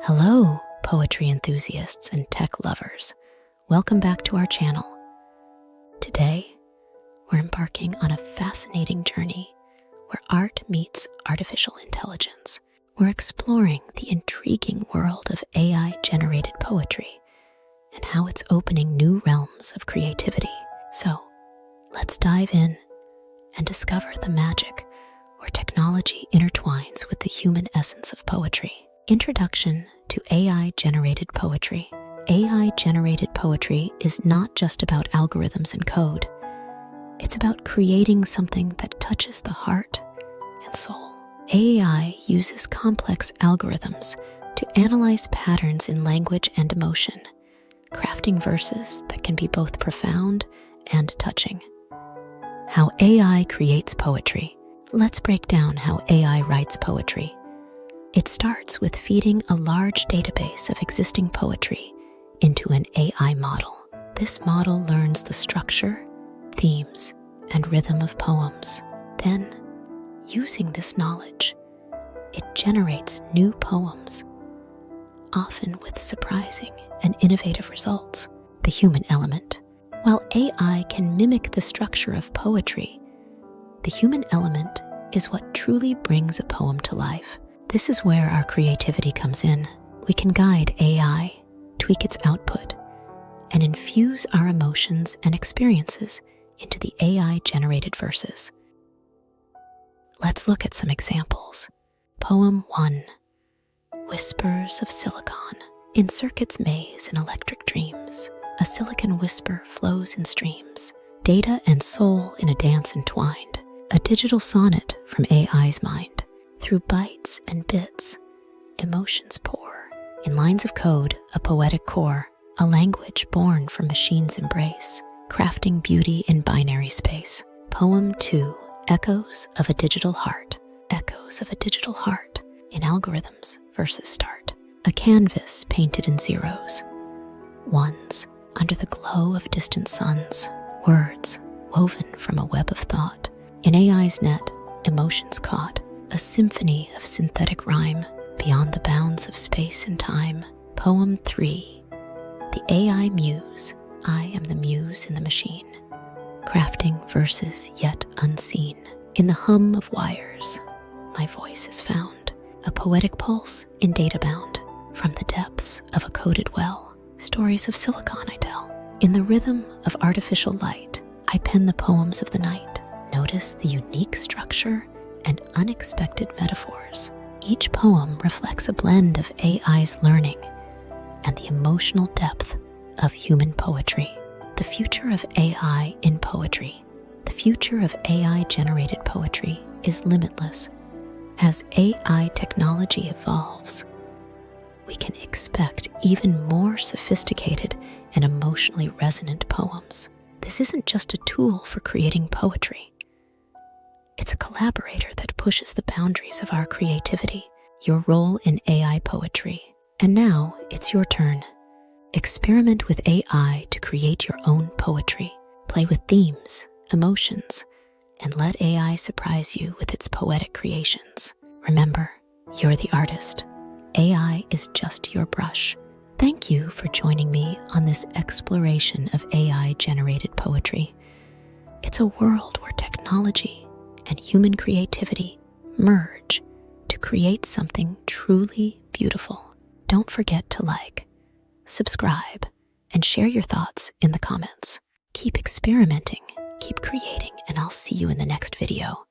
Hello, poetry enthusiasts and tech lovers. Welcome back to our channel. Today, we're embarking on a fascinating journey where art meets artificial intelligence. We're exploring the intriguing world of AI-generated poetry and how it's opening new realms of creativity. So, let's dive in and discover the magic where technology intertwines with the human essence of poetry. Introduction to AI-generated poetry. AI-generated poetry is not just about algorithms and code. It's about creating something that touches the heart and soul. AI uses complex algorithms to analyze patterns in language and emotion, crafting verses that can be both profound and touching. How AI creates poetry. Let's break down how AI writes poetry. It starts with feeding a large database of existing poetry into an AI model. This model learns the structure, themes, and rhythm of poems. Then, using this knowledge, it generates new poems, often with surprising and innovative results. The human element. While AI can mimic the structure of poetry, the human element is what truly brings a poem to life. This is where our creativity comes in. We can guide AI, tweak its output, and infuse our emotions and experiences into the AI-generated verses. Let's look at some examples. Poem 1, Whispers of Silicon. In circuits maze and electric dreams, a silicon whisper flows in streams, data and soul in a dance entwined, a digital sonnet from AI's mind. Through bytes and bits, emotions pour. In lines of code, a poetic core, a language born from machine's embrace, crafting beauty in binary space. Poem 2, Echoes of a Digital Heart. Echoes of a digital heart. In algorithms, verses start. A canvas painted in zeros. Ones, under the glow of distant suns. Words, woven from a web of thought. In AI's net, emotions caught. A symphony of synthetic rhyme beyond the bounds of space and time. Poem 3, The AI Muse. I am the muse in the machine, crafting verses yet unseen. In the hum of wires, my voice is found, a poetic pulse in data bound. From the depths of a coded well, stories of silicon I tell. In the rhythm of artificial light, I pen the poems of the night. Notice the unique structure and unexpected metaphors. Each poem reflects a blend of AI's learning and the emotional depth of human poetry. The future of AI in poetry. The future of AI-generated poetry is limitless. As AI technology evolves, we can expect even more sophisticated and emotionally resonant poems. This isn't just a tool for creating poetry. It's a collaborator that pushes the boundaries of our creativity. Your role in AI poetry. And now it's your turn. Experiment with AI to create your own poetry. Play with themes, emotions, and let AI surprise you with its poetic creations. Remember, you're the artist. AI is just your brush. Thank you for joining me on this exploration of AI-generated poetry. It's a world where technology and human creativity merge to create something truly beautiful. Don't forget to like, subscribe, and share your thoughts in the comments. Keep experimenting, keep creating, and I'll see you in the next video.